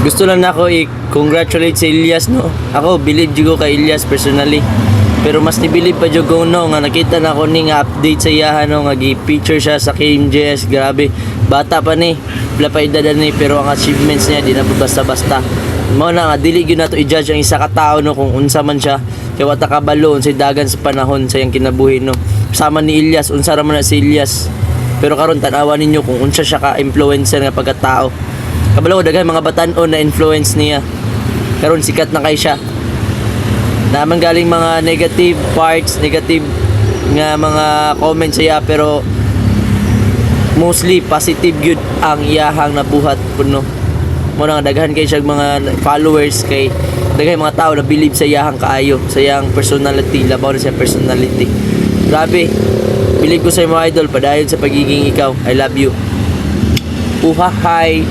Gusto lang na ako i-congratulate si Elias, no. Ako believe jud ko kay Elias personally. Pero mas nibilib pa jud ko no nga nakita na ko ni nga update sa iya no nga gi-feature siya sa KMJS. Grabe. Bata pa ni. Wala pa edad ni pero ang achievements niya di na basta-basta. Mao na nga dili gyud nato i-judge ang isa ka tawo no kung unsa man siya. Kay wata kabalo unsay dagan sa panahon sa iyang kinabuhi no. Sama ni Elias, unsa ra man na si Elias. Pero karon tan-awan ninyo kung unsa siya ka influencer nga pagkatao. Kabalo daghan mga batan-on na influence niya. Karon sikat na kay siya. Naman galing mga negative parts, negative nga mga comments siya pero mostly positive yun ang iyahang nabuhat kuno. Mo nang daghan kay siya mga followers kay daghan mga tao na believe sa iyahang kaayo, sa iyang personality, labaw na siya personality. Grabe. Believe ko sa mga idol padayon sa pagiging ikaw. I love you. Uhahay.